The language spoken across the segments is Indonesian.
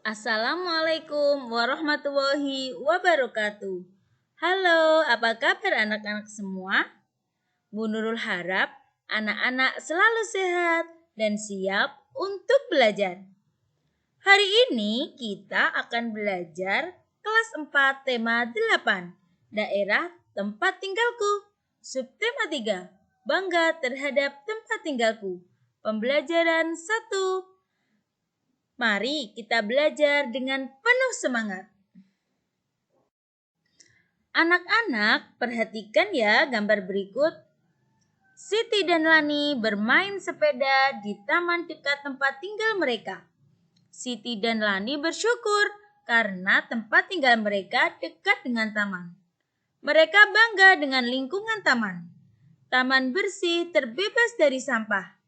Assalamualaikum warahmatullahi wabarakatuh. Halo, apa kabar anak-anak semua? Bu Nurul harap anak-anak selalu sehat dan siap untuk belajar. Hari ini kita akan belajar kelas 4 tema 8, daerah tempat tinggalku. Subtema 3, bangga terhadap tempat tinggalku. Pembelajaran 1. Mari kita belajar dengan penuh semangat. Anak-anak, perhatikan ya gambar berikut. Siti dan Lani bermain sepeda di taman dekat tempat tinggal mereka. Siti dan Lani bersyukur karena tempat tinggal mereka dekat dengan taman. Mereka bangga dengan lingkungan taman. Taman bersih, terbebas dari sampah.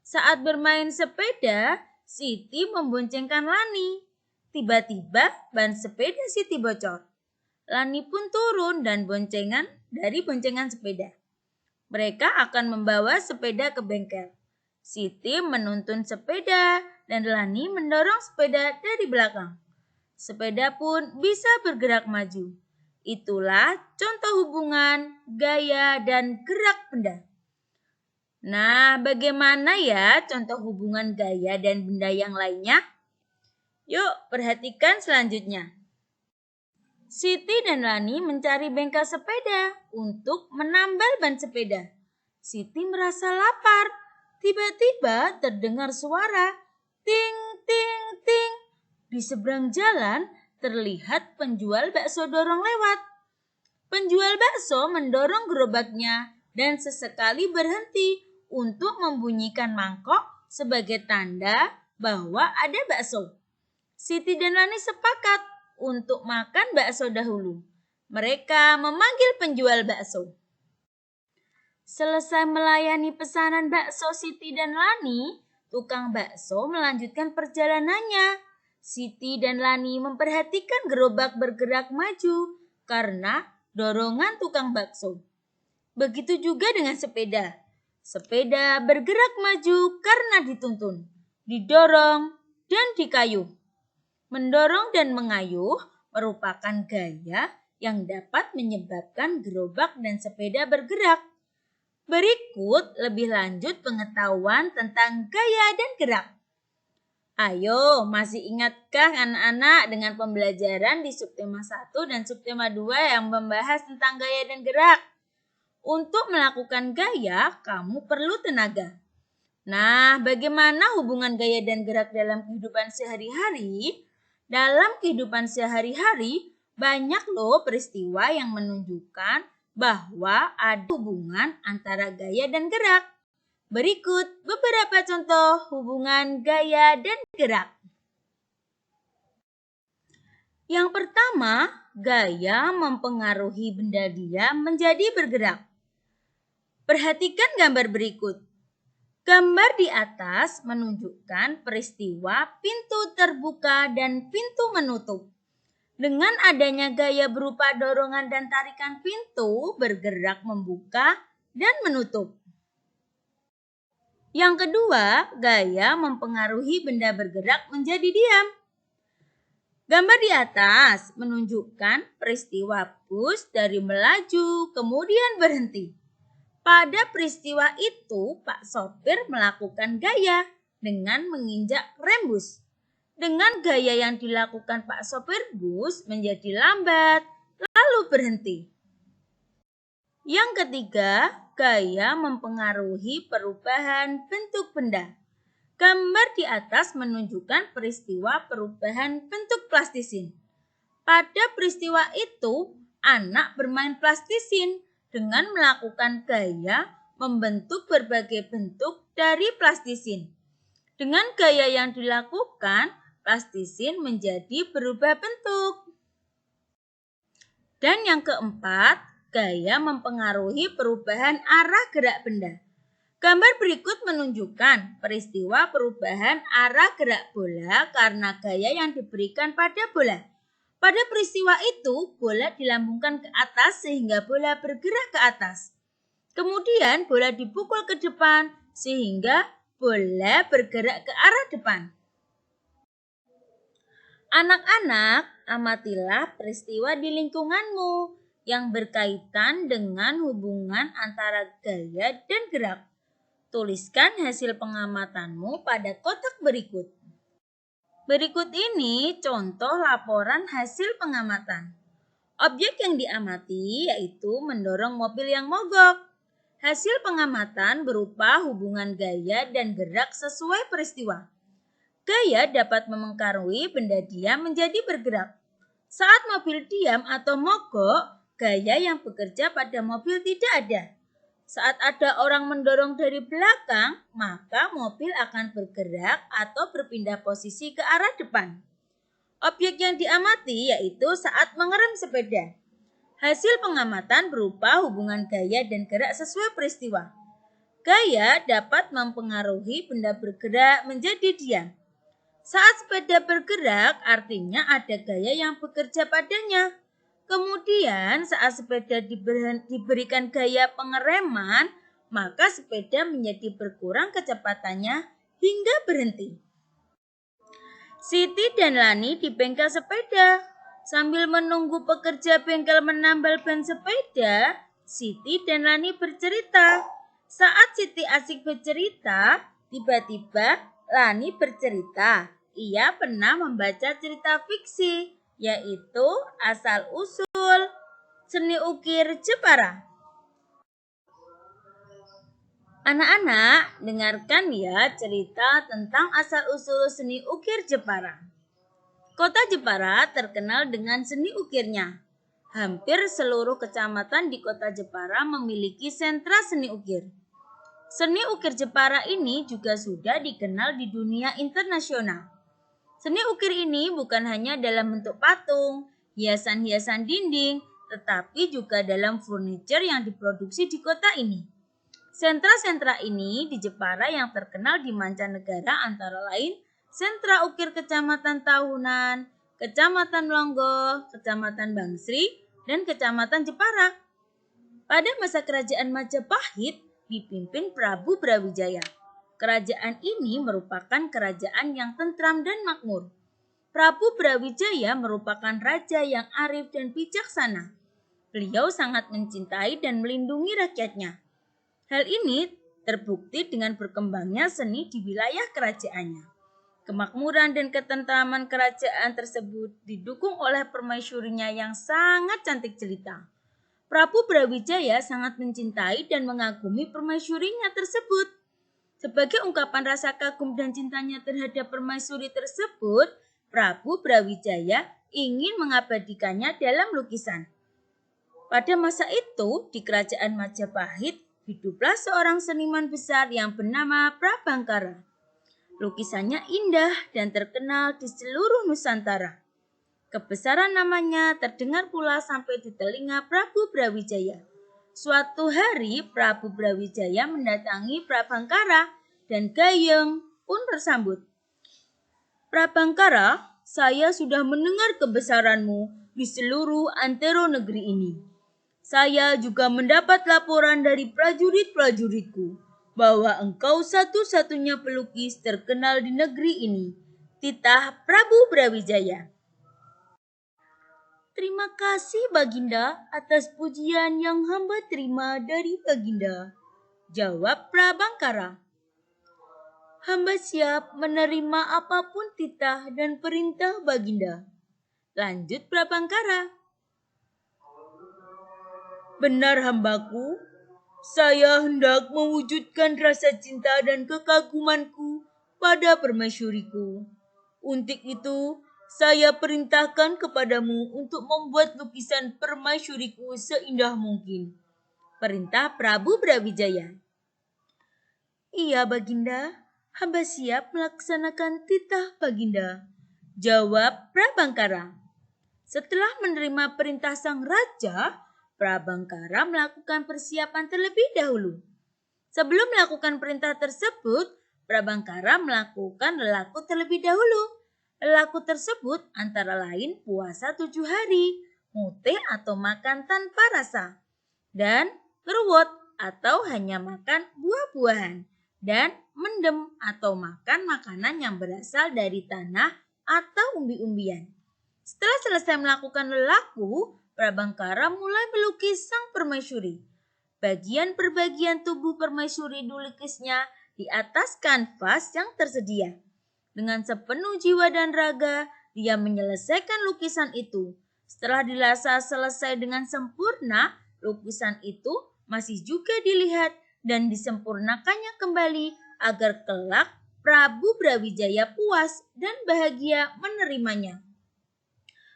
Saat bermain sepeda, Siti memboncengkan Lani. Tiba-tiba ban sepeda Siti bocor. Lani pun turun dan boncengan sepeda. Mereka akan membawa sepeda ke bengkel. Siti menuntun sepeda dan Lani mendorong sepeda dari belakang. Sepeda pun bisa bergerak maju. Itulah contoh hubungan, gaya, dan gerak benda. Nah, bagaimana ya contoh hubungan gaya dan benda yang lainnya? Yuk, perhatikan selanjutnya. Siti dan Lani mencari bengkel sepeda untuk menambal ban sepeda. Siti merasa lapar. Tiba-tiba terdengar suara ting ting ting. Di seberang jalan terlihat penjual bakso dorong lewat. Penjual bakso mendorong gerobaknya dan sesekali berhenti untuk membunyikan mangkok sebagai tanda bahwa ada bakso. Siti dan Lani sepakat untuk makan bakso dahulu. Mereka memanggil penjual bakso. Selesai melayani pesanan bakso Siti dan Lani, tukang bakso melanjutkan perjalanannya. Siti dan Lani memperhatikan gerobak bergerak maju karena dorongan tukang bakso. Begitu juga dengan sepeda. Sepeda bergerak maju karena dituntun, didorong, dan dikayuh. Mendorong dan mengayuh merupakan gaya yang dapat menyebabkan gerobak dan sepeda bergerak. Berikut lebih lanjut pengetahuan tentang gaya dan gerak. Ayo, masih ingatkah anak-anak dengan pembelajaran di subtema 1 dan subtema 2 yang membahas tentang gaya dan gerak? Untuk melakukan gaya, kamu perlu tenaga. Nah, bagaimana hubungan gaya dan gerak dalam kehidupan sehari-hari? Dalam kehidupan sehari-hari, banyak loh peristiwa yang menunjukkan bahwa ada hubungan antara gaya dan gerak. Berikut beberapa contoh hubungan gaya dan gerak. Yang pertama, gaya mempengaruhi benda diam menjadi bergerak. Perhatikan gambar berikut. Gambar di atas menunjukkan peristiwa pintu terbuka dan pintu menutup. Dengan adanya gaya berupa dorongan dan tarikan pintu bergerak membuka dan menutup. Yang kedua, gaya mempengaruhi benda bergerak menjadi diam. Gambar di atas menunjukkan peristiwa bus dari melaju kemudian berhenti. Pada peristiwa itu, Pak sopir melakukan gaya dengan menginjak rem bus. Dengan gaya yang dilakukan Pak sopir bus menjadi lambat, lalu berhenti. Yang ketiga, gaya mempengaruhi perubahan bentuk benda. Gambar di atas menunjukkan peristiwa perubahan bentuk plastisin. Pada peristiwa itu, anak bermain plastisin dengan melakukan gaya membentuk berbagai bentuk dari plastisin. Dengan gaya yang dilakukan, plastisin menjadi berubah bentuk. Dan yang keempat, gaya mempengaruhi perubahan arah gerak benda. Gambar berikut menunjukkan peristiwa perubahan arah gerak bola karena gaya yang diberikan pada bola. Pada peristiwa itu, bola dilambungkan ke atas sehingga bola bergerak ke atas. Kemudian bola dipukul ke depan sehingga bola bergerak ke arah depan. Anak-anak, amatilah peristiwa di lingkunganmu yang berkaitan dengan hubungan antara gaya dan gerak. Tuliskan hasil pengamatanmu pada kotak berikut. Berikut ini contoh laporan hasil pengamatan. Objek yang diamati yaitu mendorong mobil yang mogok. Hasil pengamatan berupa hubungan gaya dan gerak sesuai peristiwa. Gaya dapat mempengaruhi benda diam menjadi bergerak. Saat mobil diam atau mogok, gaya yang bekerja pada mobil tidak ada. Saat ada orang mendorong dari belakang, maka mobil akan bergerak atau berpindah posisi ke arah depan. Objek yang diamati yaitu saat mengerem sepeda. Hasil pengamatan berupa hubungan gaya dan gerak sesuai peristiwa. Gaya dapat mempengaruhi benda bergerak menjadi diam. Saat sepeda bergerak, artinya ada gaya yang bekerja padanya. Kemudian saat sepeda diberikan gaya pengereman, maka sepeda menjadi berkurang kecepatannya hingga berhenti. Siti dan Lani di bengkel sepeda. Sambil menunggu pekerja bengkel menambal ban sepeda, Siti dan Lani bercerita. Saat Siti asik bercerita, tiba-tiba Lani bercerita. Ia pernah membaca cerita fiksi, yaitu Asal-Usul Seni Ukir Jepara. Anak-anak, dengarkan ya cerita tentang asal-usul seni ukir Jepara. Kota Jepara terkenal dengan seni ukirnya. Hampir seluruh kecamatan di kota Jepara memiliki sentra seni ukir. Seni ukir Jepara ini juga sudah dikenal di dunia internasional. Seni ukir ini bukan hanya dalam bentuk patung, hiasan-hiasan dinding, tetapi juga dalam furniture yang diproduksi di kota ini. Sentra-sentra ini di Jepara yang terkenal di mancanegara antara lain Sentra Ukir Kecamatan Tahunan, Kecamatan Longgo, Kecamatan Bangsri, dan Kecamatan Jepara. Pada masa kerajaan Majapahit dipimpin Prabu Brawijaya. Kerajaan ini merupakan kerajaan yang tentram dan makmur. Prabu Brawijaya merupakan raja yang arif dan bijaksana. Beliau sangat mencintai dan melindungi rakyatnya. Hal ini terbukti dengan berkembangnya seni di wilayah kerajaannya. Kemakmuran dan ketentraman kerajaan tersebut didukung oleh permaisurinya yang sangat cantik jelita. Prabu Brawijaya sangat mencintai dan mengagumi permaisurinya tersebut. Sebagai ungkapan rasa kagum dan cintanya terhadap permaisuri tersebut, Prabu Brawijaya ingin mengabadikannya dalam lukisan. Pada masa itu, di kerajaan Majapahit, hiduplah seorang seniman besar yang bernama Prabangkara. Lukisannya indah dan terkenal di seluruh Nusantara. Kebesaran namanya terdengar pula sampai di telinga Prabu Brawijaya. Suatu hari Prabu Brawijaya mendatangi Prabangkara dan Gayeng pun bersambut. Prabangkara, saya sudah mendengar kebesaranmu di seluruh antero negeri ini. Saya juga mendapat laporan dari prajurit-prajuritku bahwa engkau satu-satunya pelukis terkenal di negeri ini. Titah Prabu Brawijaya. Terima kasih Baginda atas pujian yang hamba terima dari Baginda. Jawab Prabangkara. Hamba siap menerima apapun titah dan perintah Baginda. Lanjut Prabangkara. Benar hambaku, saya hendak mewujudkan rasa cinta dan kekagumanku pada permaisuriku. Untuk itu, saya perintahkan kepadamu untuk membuat lukisan permaisuriku seindah mungkin. Perintah Prabu Brawijaya. Iya Baginda, hamba siap melaksanakan titah Baginda. Jawab Prabangkara. Setelah menerima perintah sang raja, Prabangkara melakukan persiapan terlebih dahulu. Sebelum melakukan perintah tersebut, Prabangkara melakukan lelaku terlebih dahulu. Lelaku tersebut antara lain puasa 7 hari, mute atau makan tanpa rasa, dan ngeruwot atau hanya makan buah-buahan, dan mendem atau makan makanan yang berasal dari tanah atau umbi-umbian. Setelah selesai melakukan lelaku, Prabangkara mulai melukis sang permaisuri. Bagian per bagian tubuh permaisuri dilukisnya di atas kanvas yang tersedia. Dengan sepenuh jiwa dan raga, dia menyelesaikan lukisan itu. Setelah dirasa selesai dengan sempurna, lukisan itu masih juga dilihat dan disempurnakannya kembali agar kelak Prabu Brawijaya puas dan bahagia menerimanya.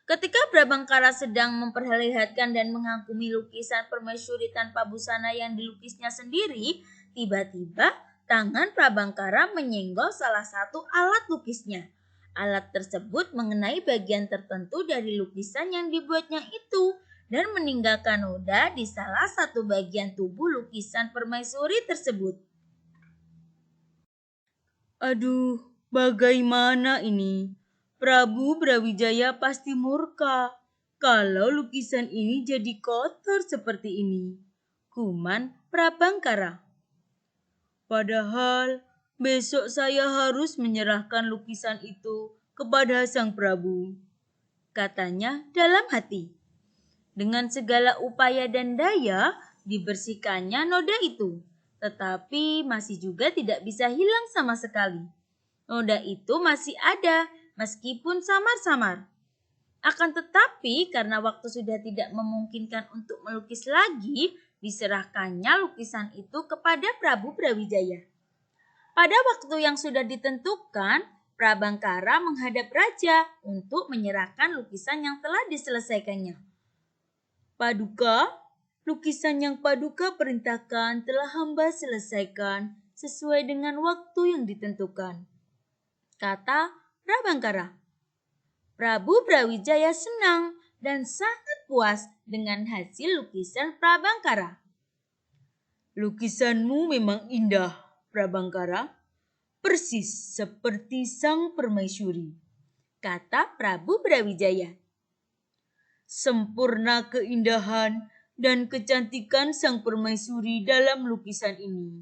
Ketika Prabangkara sedang memperlihatkan dan mengagumi lukisan permaisuri tanpa busana yang dilukisnya sendiri, tiba-tiba tangan Prabangkara menyenggol salah satu alat lukisnya. Alat tersebut mengenai bagian tertentu dari lukisan yang dibuatnya itu dan meninggalkan noda di salah satu bagian tubuh lukisan permaisuri tersebut. Aduh, bagaimana ini? Prabu Brawijaya pasti murka kalau lukisan ini jadi kotor seperti ini. Kuman Prabangkara. Padahal besok saya harus menyerahkan lukisan itu kepada sang Prabu, katanya dalam hati. Dengan segala upaya dan daya dibersihkannya noda itu, tetapi masih juga tidak bisa hilang sama sekali. Noda itu masih ada meskipun samar-samar. Akan tetapi karena waktu sudah tidak memungkinkan untuk melukis lagi, diserahkannya lukisan itu kepada Prabu Brawijaya. Pada waktu yang sudah ditentukan, Prabangkara menghadap raja untuk menyerahkan lukisan yang telah diselesaikannya. Paduka, lukisan yang Paduka perintahkan telah hamba selesaikan sesuai dengan waktu yang ditentukan, kata Prabangkara. Prabu Brawijaya senang dan sangat puas dengan hasil lukisan Prabangkara. Lukisanmu memang indah, Prabangkara, persis seperti sang permaisuri, kata Prabu Brawijaya. Sempurna keindahan dan kecantikan sang permaisuri dalam lukisan ini.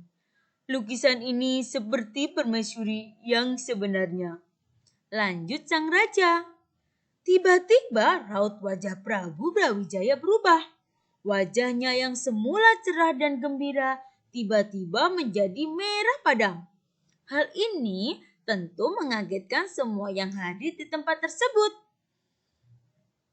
Lukisan ini seperti permaisuri yang sebenarnya, lanjut sang raja. Tiba-tiba raut wajah Prabu Brawijaya berubah. Wajahnya yang semula cerah dan gembira tiba-tiba menjadi merah padam. Hal ini tentu mengagetkan semua yang hadir di tempat tersebut.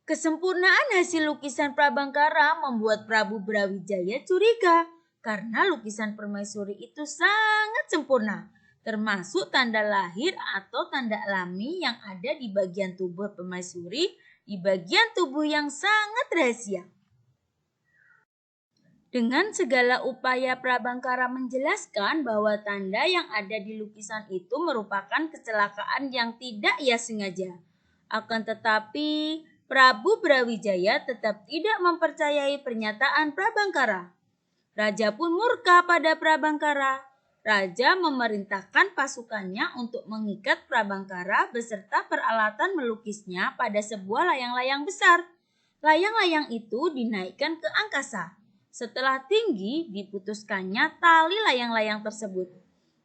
Kesempurnaan hasil lukisan Prabangkara membuat Prabu Brawijaya curiga karena lukisan permaisuri itu sangat sempurna, termasuk tanda lahir atau tanda alami yang ada di bagian tubuh permaisuri, di bagian tubuh yang sangat rahasia. Dengan segala upaya Prabangkara menjelaskan bahwa tanda yang ada di lukisan itu merupakan kecelakaan yang tidak ia sengaja. Akan tetapi Prabu Brawijaya tetap tidak mempercayai pernyataan Prabangkara. Raja pun murka pada Prabangkara. Raja memerintahkan pasukannya untuk mengikat Prabangkara beserta peralatan melukisnya pada sebuah layang-layang besar. Layang-layang itu dinaikkan ke angkasa. Setelah tinggi, diputuskannya tali layang-layang tersebut.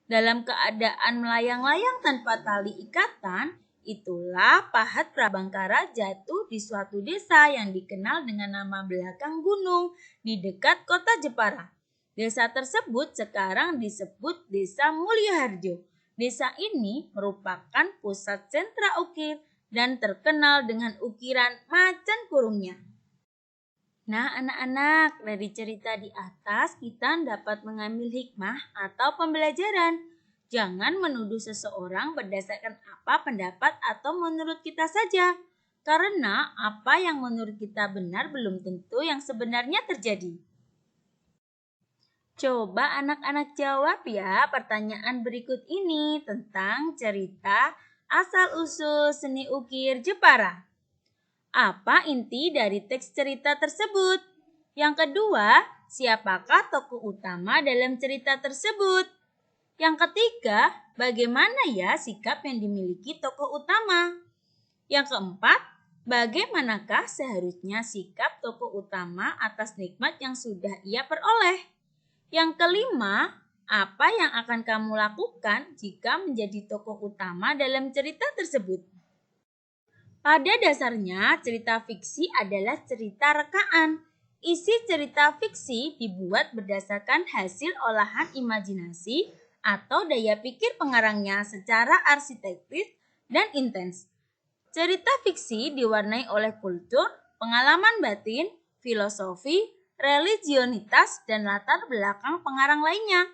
Dalam keadaan melayang-layang tanpa tali ikatan, itulah pahat Prabangkara jatuh di suatu desa yang dikenal dengan nama belakang gunung di dekat kota Jepara. Desa tersebut sekarang disebut Desa Mulyaharjo. Desa ini merupakan pusat sentra ukir dan terkenal dengan ukiran macan kurungnya. Nah, anak-anak, dari cerita di atas kita dapat mengambil hikmah atau pembelajaran. Jangan menuduh seseorang berdasarkan apa pendapat atau menurut kita saja. Karena apa yang menurut kita benar belum tentu yang sebenarnya terjadi. Coba anak-anak jawab ya pertanyaan berikut ini tentang cerita asal-usul seni ukir Jepara. Apa inti dari teks cerita tersebut? Yang kedua, siapakah tokoh utama dalam cerita tersebut? Yang ketiga, bagaimana ya sikap yang dimiliki tokoh utama? Yang keempat, bagaimanakah seharusnya sikap tokoh utama atas nikmat yang sudah ia peroleh? Yang kelima, apa yang akan kamu lakukan jika menjadi tokoh utama dalam cerita tersebut? Pada dasarnya, cerita fiksi adalah cerita rekaan. Isi cerita fiksi dibuat berdasarkan hasil olahan imajinasi atau daya pikir pengarangnya secara arsitektis dan intens. Cerita fiksi diwarnai oleh kultur, pengalaman batin, filosofi, religionitas, dan latar belakang pengarang lainnya.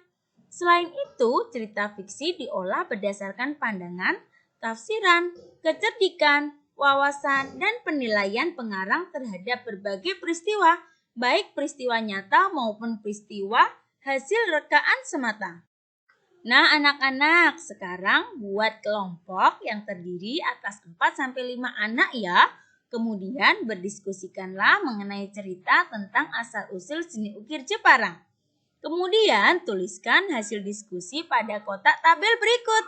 Selain itu, cerita fiksi diolah berdasarkan pandangan, tafsiran, kecerdikan, wawasan, dan penilaian pengarang terhadap berbagai peristiwa, baik peristiwa nyata maupun peristiwa hasil rekaan semata. Nah, anak-anak, sekarang buat kelompok yang terdiri atas 4-5 anak ya. Kemudian berdiskusikanlah mengenai cerita tentang asal-usul seni ukir Jepara. Kemudian tuliskan hasil diskusi pada kotak tabel berikut.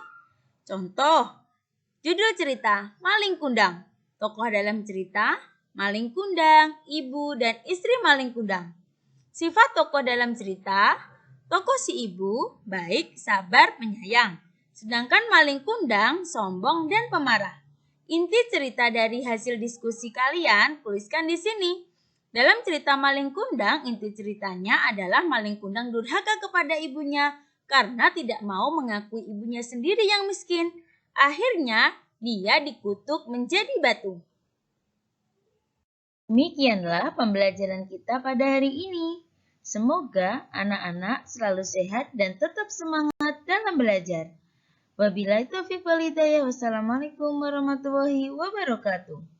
Contoh, judul cerita Maling Kundang. Tokoh dalam cerita Maling Kundang, ibu dan istri Maling Kundang. Sifat tokoh dalam cerita, tokoh si ibu baik, sabar, penyayang. Sedangkan Maling Kundang sombong dan pemarah. Inti cerita dari hasil diskusi kalian tuliskan di sini. Dalam cerita Maling Kundang, inti ceritanya adalah Maling Kundang durhaka kepada ibunya karena tidak mau mengakui ibunya sendiri yang miskin. Akhirnya, dia dikutuk menjadi batu. Demikianlah pembelajaran kita pada hari ini. Semoga anak-anak selalu sehat dan tetap semangat dalam belajar. Wabillahi taufiq wal hidayah. Wassalamualaikum warahmatullahi wabarakatuh.